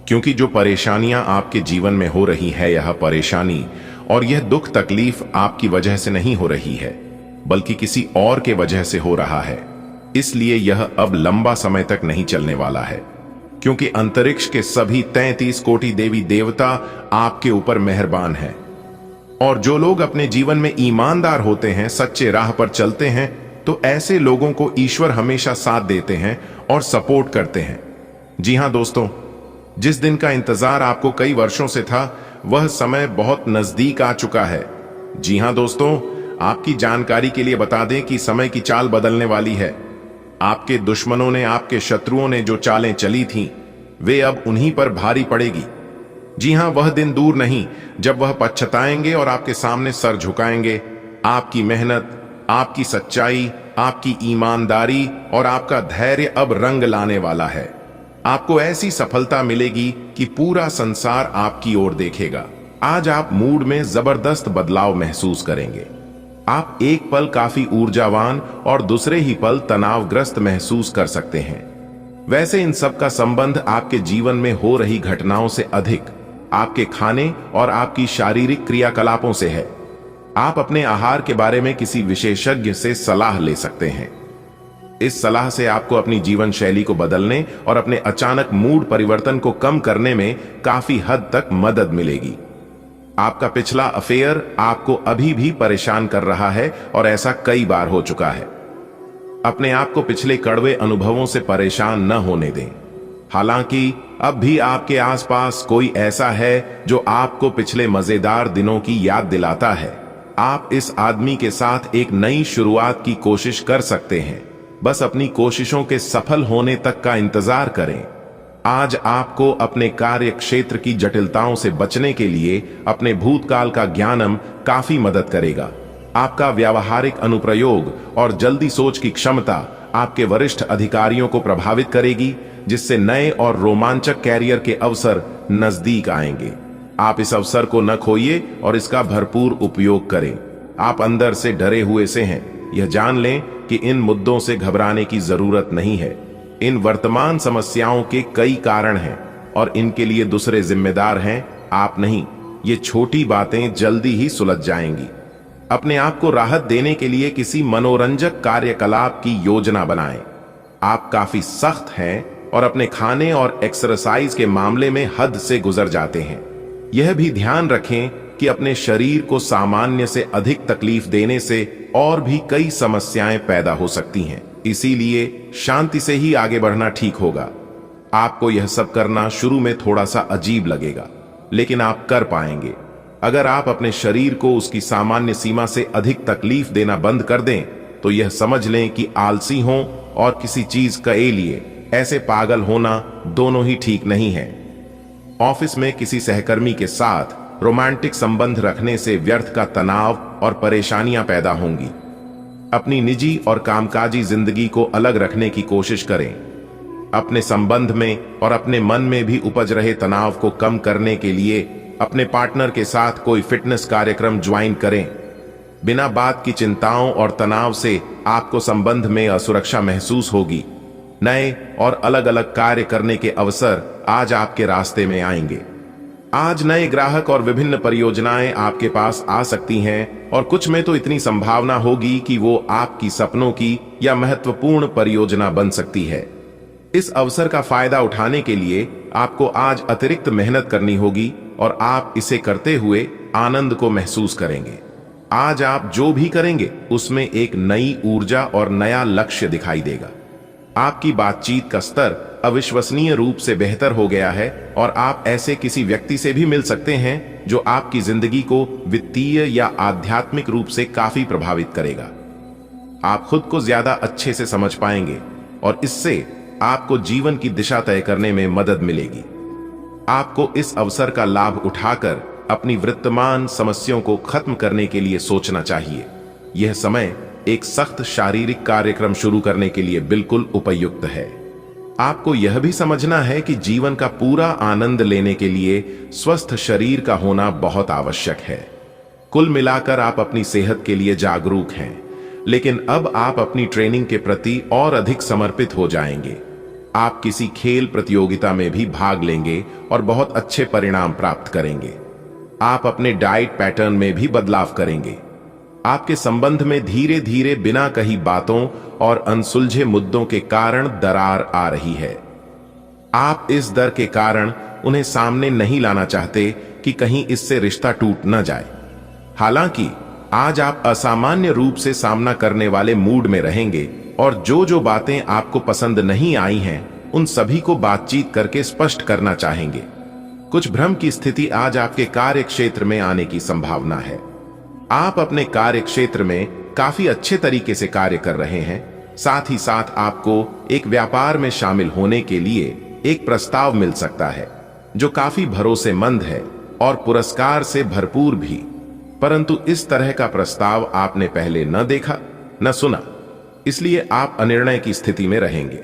क्योंकि जो परेशानियां आपके जीवन में हो रही है, यह परेशानी और यह दुख तकलीफ आपकी वजह से नहीं हो रही है, बल्कि किसी और के वजह से हो रहा है। इसलिए यह अब लंबा समय तक नहीं चलने वाला है, क्योंकि अंतरिक्ष के सभी 33 कोटि देवी देवता आपके ऊपर मेहरबान हैं। और जो लोग अपने जीवन में ईमानदार होते हैं, सच्चे राह पर चलते हैं, तो ऐसे लोगों को ईश्वर हमेशा साथ देते हैं और सपोर्ट करते हैं। जी हां दोस्तों, जिस दिन का इंतजार आपको कई वर्षों से था, वह समय बहुत नजदीक आ चुका है। जी हां दोस्तों, आपकी जानकारी के लिए बता दें कि समय की चाल बदलने वाली है। आपके दुश्मनों ने, आपके शत्रुओं ने जो चालें चली थीं, वे अब उन्हीं पर भारी पड़ेगी। जी हां, वह दिन दूर नहीं जब वह पछताएंगे और आपके सामने सर झुकाएंगे। आपकी मेहनत, आपकी सच्चाई, आपकी ईमानदारी और आपका धैर्य अब रंग लाने वाला है। आपको ऐसी सफलता मिलेगी कि पूरा संसार आपकी ओर देखेगा। आज आप मूड में जबरदस्त बदलाव महसूस करेंगे। आप एक पल काफी ऊर्जावान और दूसरे ही पल तनावग्रस्त महसूस कर सकते हैं। वैसे इन सब का संबंध आपके जीवन में हो रही घटनाओं से अधिक आपके खाने और आपकी शारीरिक क्रियाकलापों से है। आप अपने आहार के बारे में किसी विशेषज्ञ से सलाह ले सकते हैं। इस सलाह से आपको अपनी जीवन शैली को बदलने और अपने अचानक मूड परिवर्तन को कम करने में काफी हद तक मदद मिलेगी। आपका पिछला अफेयर आपको अभी भी परेशान कर रहा है और ऐसा कई बार हो चुका है। अपने आप को पिछले कड़वे अनुभवों से परेशान न होने दें। हालांकि अब भी आपके आसपास कोई ऐसा है जो आपको पिछले मजेदार दिनों की याद दिलाता है। आप इस आदमी के साथ एक नई शुरुआत की कोशिश कर सकते हैं। बस अपनी कोशिशों के सफल होने तक का इंतजार करें। आज आपको अपने कार्य क्षेत्र की जटिलताओं से बचने के लिए अपने भूतकाल का ज्ञानम काफी मदद करेगा। आपका व्यावहारिक अनुप्रयोग और जल्दी सोच की क्षमता आपके वरिष्ठ अधिकारियों को प्रभावित करेगी, जिससे नए और रोमांचक कैरियर के अवसर नजदीक आएंगे। आप इस अवसर को न खोइए और इसका भरपूर उपयोग करें। आप अंदर से डरे हुए से हैं, यह जान लें कि इन मुद्दों से घबराने की जरूरत नहीं है। इन वर्तमान समस्याओं के कई कारण हैं और इनके लिए दूसरे जिम्मेदार हैं, आप नहीं। ये छोटी बातें जल्दी ही सुलझ जाएंगी। अपने आप को राहत देने के लिए किसी मनोरंजक कार्यकलाप की योजना बनाएं। आप काफी सख्त हैं और अपने खाने और एक्सरसाइज के मामले में हद से गुजर जाते हैं। यह भी ध्यान रखें कि अपने शरीर को सामान्य से अधिक तकलीफ देने से और भी कई समस्याएं पैदा हो सकती हैं। इसीलिए शांति से ही आगे बढ़ना ठीक होगा। आपको यह सब करना शुरू में थोड़ा सा अजीब लगेगा, लेकिन आप कर पाएंगे। अगर आप अपने शरीर को उसकी सामान्य सीमा से अधिक तकलीफ देना बंद कर दें, तो यह समझ लें कि आलसी हों और किसी चीज के लिए ऐसे पागल होना दोनों ही ठीक नहीं है। ऑफिस में किसी सहकर्मी के साथ रोमांटिक संबंध रखने से व्यर्थ का तनाव और परेशानियां पैदा होंगी। अपनी निजी और कामकाजी जिंदगी को अलग रखने की कोशिश करें। अपने संबंध में और अपने मन में भी उपज रहे तनाव को कम करने के लिए अपने पार्टनर के साथ कोई फिटनेस कार्यक्रम ज्वाइन करें। बिना बात की चिंताओं और तनाव से आपको संबंध में असुरक्षा महसूस होगी। नए और अलग अलग कार्य करने के अवसर आज आपके रास्ते में आएंगे। आज नए ग्राहक और विभिन्न परियोजनाएं आपके पास आ सकती हैं और कुछ में तो इतनी संभावना होगी कि वो आपकी सपनों की या महत्वपूर्ण परियोजना बन सकती है। इस अवसर का फायदा उठाने के लिए आपको आज अतिरिक्त मेहनत करनी होगी और आप इसे करते हुए आनंद को महसूस करेंगे। आज आप जो भी करेंगे उसमें एक नई ऊर्जा और नया लक्ष्य दिखाई देगा। आपकी बातचीत का स्तर अविश्वसनीय रूप से बेहतर हो गया है और आप ऐसे किसी व्यक्ति से भी मिल सकते हैं जो आपकी जिंदगी को वित्तीय या आध्यात्मिक रूप से काफी प्रभावित करेगा। आप खुद को ज्यादा अच्छे से समझ पाएंगे और इससे आपको जीवन की दिशा तय करने में मदद मिलेगी। आपको इस अवसर का लाभ उठाकर अपनी वर्तमान समस्याओं को खत्म करने के लिए सोचना चाहिए। यह समय एक सख्त शारीरिक कार्यक्रम शुरू करने के लिए बिल्कुल उपयुक्त है। आपको यह भी समझना है कि जीवन का पूरा आनंद लेने के लिए स्वस्थ शरीर का होना बहुत आवश्यक है। कुल मिलाकर आप अपनी सेहत के लिए जागरूक हैं, लेकिन अब आप अपनी ट्रेनिंग के प्रति और अधिक समर्पित हो जाएंगे। आप किसी खेल प्रतियोगिता में भी भाग लेंगे और बहुत अच्छे परिणाम प्राप्त करेंगे। आप अपने डाइट पैटर्न में भी बदलाव करेंगे। आपके संबंध में धीरे धीरे बिना कही बातों और अनसुलझे मुद्दों के कारण दरार आ रही है। आप इस डर के कारण उन्हें सामने नहीं लाना चाहते कि कहीं इससे रिश्ता टूट न जाए। हालांकि आज आप असामान्य रूप से सामना करने वाले मूड में रहेंगे और जो बातें आपको पसंद नहीं आई हैं, उन सभी को बातचीत करके स्पष्ट करना चाहेंगे। कुछ भ्रम की स्थिति आज आपके कार्य क्षेत्र में आने की संभावना है। आप अपने कार्य क्षेत्र में काफी अच्छे तरीके से कार्य कर रहे हैं। साथ ही साथ आपको एक व्यापार में शामिल होने के लिए एक प्रस्ताव मिल सकता है जो काफी भरोसेमंद है और पुरस्कार से भरपूर भी। परंतु इस तरह का प्रस्ताव आपने पहले न देखा न सुना, इसलिए आप अनिर्णय की स्थिति में रहेंगे।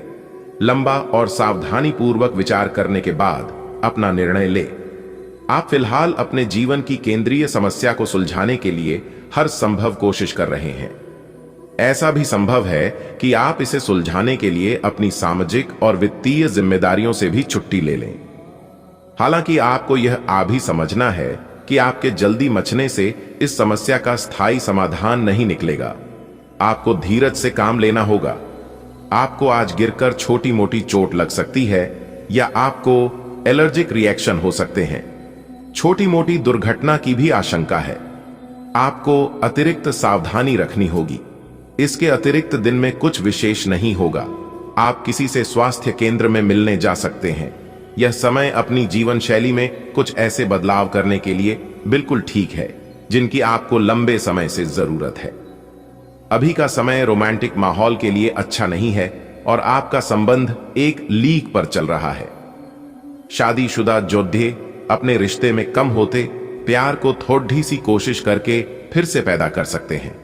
लंबा और सावधानी पूर्वक विचार करने के बाद अपना निर्णय ले। आप फिलहाल अपने जीवन की केंद्रीय समस्या को सुलझाने के लिए हर संभव कोशिश कर रहे हैं। ऐसा भी संभव है कि आप इसे सुलझाने के लिए अपनी सामाजिक और वित्तीय जिम्मेदारियों से भी छुट्टी ले लें। हालांकि आपको यह भी समझना है कि आपके जल्दी मचने से इस समस्या का स्थायी समाधान नहीं निकलेगा। आपको धीरज से काम लेना होगा। आपको आज गिरकर छोटी मोटी चोट लग सकती है या आपको एलर्जिक रिएक्शन हो सकते हैं। छोटी मोटी दुर्घटना की भी आशंका है। आपको अतिरिक्त सावधानी रखनी होगी। इसके अतिरिक्त दिन में कुछ विशेष नहीं होगा। आप किसी से स्वास्थ्य केंद्र में मिलने जा सकते हैं। यह समय अपनी जीवन शैली में कुछ ऐसे बदलाव करने के लिए बिल्कुल ठीक है जिनकी आपको लंबे समय से जरूरत है। अभी का समय रोमांटिक माहौल के लिए अच्छा नहीं है और आपका संबंध एक लीक पर चल रहा है। शादीशुदा जोधे अपने रिश्ते में कम होते प्यार को थोड़ी सी कोशिश करके फिर से पैदा कर सकते हैं।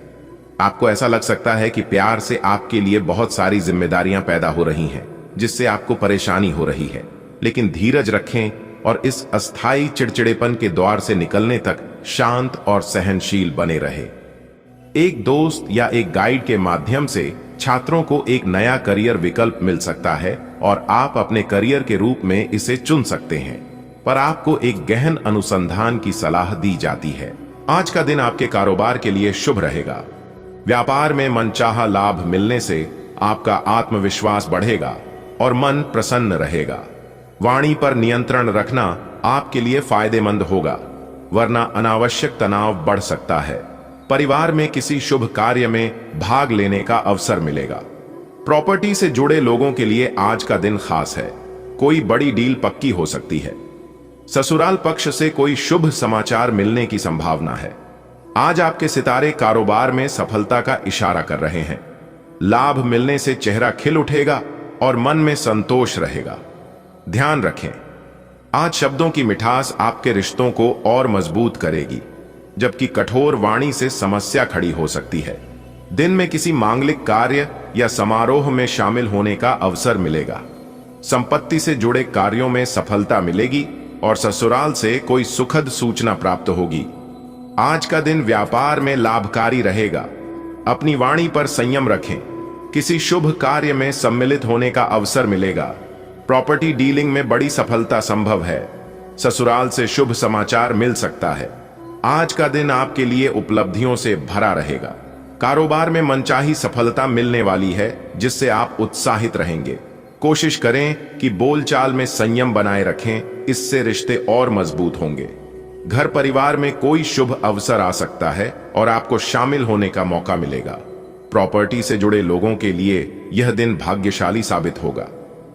आपको ऐसा लग सकता है कि प्यार से आपके लिए बहुत सारी जिम्मेदारियां पैदा हो रही हैं, जिससे आपको परेशानी हो रही है। लेकिन धीरज रखें और इस अस्थायी चिड़चिड़ेपन के द्वार से निकलने तक शांत और सहनशील बने रहे। एक दोस्त या एक गाइड के माध्यम से छात्रों को एक नया करियर विकल्प मिल सकता है और आप अपने करियर के रूप में इसे चुन सकते हैं, पर आपको एक गहन अनुसंधान की सलाह दी जाती है। आज का दिन आपके कारोबार के लिए शुभ रहेगा। व्यापार में मनचाहा लाभ मिलने से आपका आत्मविश्वास बढ़ेगा और मन प्रसन्न रहेगा। वाणी पर नियंत्रण रखना आपके लिए फायदेमंद होगा, वरना अनावश्यक तनाव बढ़ सकता है। परिवार में किसी शुभ कार्य में भाग लेने का अवसर मिलेगा। प्रॉपर्टी से जुड़े लोगों के लिए आज का दिन खास है। कोई बड़ी डील पक्की हो सकती है। ससुराल पक्ष से कोई शुभ समाचार मिलने की संभावना है। आज आपके सितारे कारोबार में सफलता का इशारा कर रहे हैं। लाभ मिलने से चेहरा खिल उठेगा और मन में संतोष रहेगा। ध्यान रखें, आज शब्दों की मिठास आपके रिश्तों को और मजबूत करेगी, जबकि कठोर वाणी से समस्या खड़ी हो सकती है। दिन में किसी मांगलिक कार्य या समारोह में शामिल होने का अवसर मिलेगा। संपत्ति से जुड़े कार्यों में सफलता मिलेगी और ससुराल से कोई सुखद सूचना प्राप्त होगी। आज का दिन व्यापार में लाभकारी रहेगा। अपनी वाणी पर संयम रखें। किसी शुभ कार्य में सम्मिलित होने का अवसर मिलेगा। प्रॉपर्टी डीलिंग में बड़ी सफलता संभव है। ससुराल से शुभ समाचार मिल सकता है। आज का दिन आपके लिए उपलब्धियों से भरा रहेगा। कारोबार में मनचाही सफलता मिलने वाली है, जिससे आप उत्साहित रहेंगे। कोशिश करें कि बोलचाल में संयम बनाए रखें, इससे रिश्ते और मजबूत होंगे। घर परिवार में कोई शुभ अवसर आ सकता है और आपको शामिल होने का मौका मिलेगा। प्रॉपर्टी से जुड़े लोगों के लिए यह दिन भाग्यशाली साबित होगा।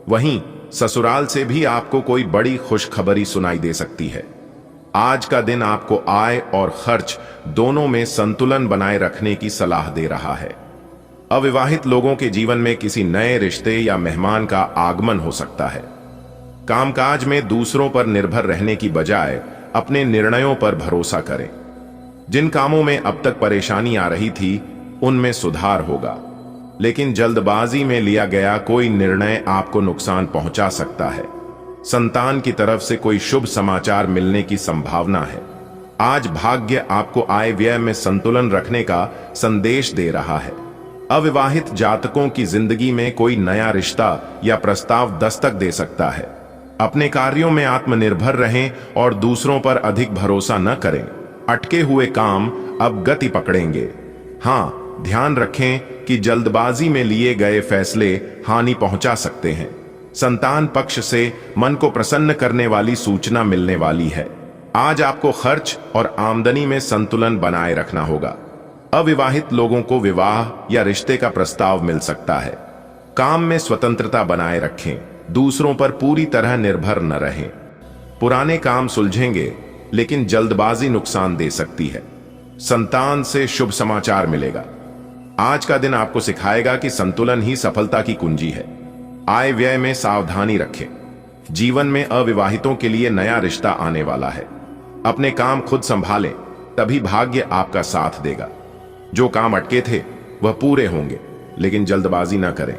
वहीं ससुराल से भी आपको कोई बड़ी खुशखबरी सुनाई दे सकती है। आज का दिन आपको आय और खर्च दोनों में संतुलन बनाए रखने की सलाह दे रहा है। अविवाहित लोगों के जीवन में किसी नए रिश्ते या मेहमान का आगमन हो सकता है। कामकाज में दूसरों पर निर्भर रहने की बजाय अपने निर्णयों पर भरोसा करें। जिन कामों में अब तक परेशानी आ रही थी उनमें सुधार होगा, लेकिन जल्दबाजी में लिया गया कोई निर्णय आपको नुकसान पहुंचा सकता है। संतान की तरफ से कोई शुभ समाचार मिलने की संभावना है। आज भाग्य आपको आय व्यय में संतुलन रखने का संदेश दे रहा है। अविवाहित जातकों की जिंदगी में कोई नया रिश्ता या प्रस्ताव दस्तक दे सकता है। अपने कार्यों में आत्मनिर्भर रहें और दूसरों पर अधिक भरोसा न करें। अटके हुए काम अब गति पकड़ेंगे। हाँ, ध्यान रखें कि जल्दबाजी में लिए गए फैसले हानि पहुंचा सकते हैं। संतान पक्ष से मन को प्रसन्न करने वाली सूचना मिलने वाली है। आज आपको खर्च और आमदनी में संतुलन बनाए रखना होगा। अविवाहित लोगों को विवाह या रिश्ते का प्रस्ताव मिल सकता है। काम में स्वतंत्रता बनाए रखें, दूसरों पर पूरी तरह निर्भर न रहें। पुराने काम सुलझेंगे, लेकिन जल्दबाजी नुकसान दे सकती है। संतान से शुभ समाचार मिलेगा। आज का दिन आपको सिखाएगा कि संतुलन ही सफलता की कुंजी है। आय व्यय में सावधानी रखें। जीवन में अविवाहितों के लिए नया रिश्ता आने वाला है। अपने काम खुद संभालें, तभी भाग्य आपका साथ देगा। जो काम अटके थे वह पूरे होंगे, लेकिन जल्दबाजी न करें।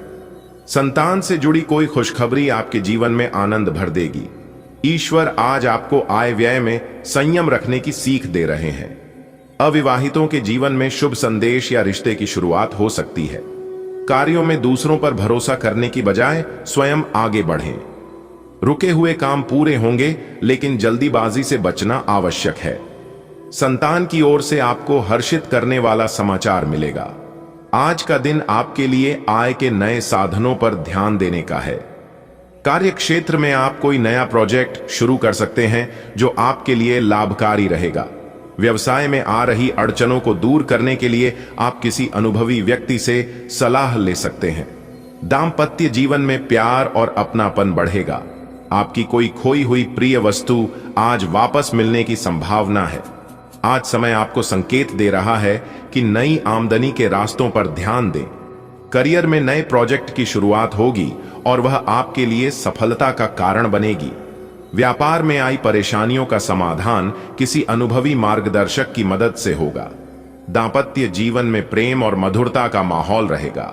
संतान से जुड़ी कोई खुशखबरी आपके जीवन में आनंद भर देगी। ईश्वर आज आपको आय व्यय में संयम रखने की सीख दे रहे हैं। अविवाहितों के जीवन में शुभ संदेश या रिश्ते की शुरुआत हो सकती है। कार्यों में दूसरों पर भरोसा करने की बजाय स्वयं आगे बढ़ें। रुके हुए काम पूरे होंगे, लेकिन जल्दीबाजी से बचना आवश्यक है। संतान की ओर से आपको हर्षित करने वाला समाचार मिलेगा। आज का दिन आपके लिए आय के नए साधनों पर ध्यान देने का है। कार्य क्षेत्र में आप कोई नया प्रोजेक्ट शुरू कर सकते हैं जो आपके लिए लाभकारी रहेगा। व्यवसाय में आ रही अड़चनों को दूर करने के लिए आप किसी अनुभवी व्यक्ति से सलाह ले सकते हैं। दाम्पत्य जीवन में प्यार और अपनापन बढ़ेगा। आपकी कोई खोई हुई प्रिय वस्तु आज वापस मिलने की संभावना है। आज समय आपको संकेत दे रहा है कि नई आमदनी के रास्तों पर ध्यान दें। करियर में नए प्रोजेक्ट की शुरुआत होगी और वह आपके लिए सफलता का कारण बनेगी। व्यापार में आई परेशानियों का समाधान किसी अनुभवी मार्गदर्शक की मदद से होगा। दांपत्य जीवन में प्रेम और मधुरता का माहौल रहेगा।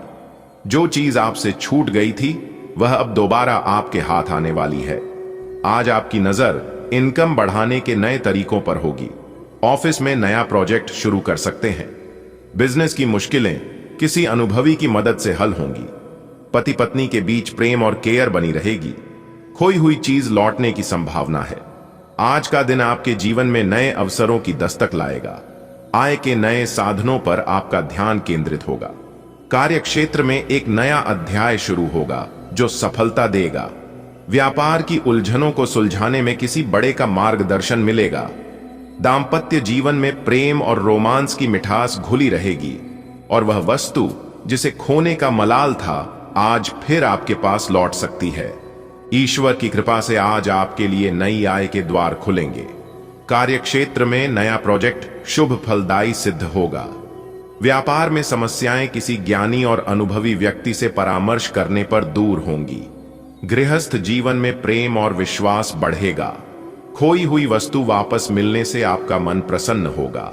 जो चीज आपसे छूट गई थी वह अब दोबारा आपके हाथ आने वाली है। आज आपकी नजर इनकम बढ़ाने के नए तरीकों पर होगी। ऑफिस में नया प्रोजेक्ट शुरू कर सकते हैं। बिजनेस की मुश्किलें किसी अनुभवी की मदद से हल होंगी। पति पत्नी के बीच प्रेम और केयर बनी रहेगी। खोई हुई चीज लौटने की संभावना है। आज का दिन आपके जीवन में नए अवसरों की दस्तक लाएगा। आय के नए साधनों पर आपका ध्यान केंद्रित होगा। कार्य क्षेत्र में एक नया अध्याय शुरू होगा जो सफलता देगा। व्यापार की उलझनों को सुलझाने में किसी बड़े का मार्गदर्शन मिलेगा। दाम्पत्य जीवन में प्रेम और रोमांस की मिठास घुली रहेगी और वह वस्तु जिसे खोने का मलाल था आज फिर आपके पास लौट सकती है। ईश्वर की कृपा से आज आपके लिए नई आय के द्वार खुलेंगे। कार्य क्षेत्र में नया प्रोजेक्ट शुभ फलदायी सिद्ध होगा। व्यापार में समस्याएं किसी ज्ञानी और अनुभवी व्यक्ति से परामर्श करने पर दूर होंगी। गृहस्थ जीवन में प्रेम और विश्वास बढ़ेगा। खोई हुई वस्तु वापस मिलने से आपका मन प्रसन्न होगा।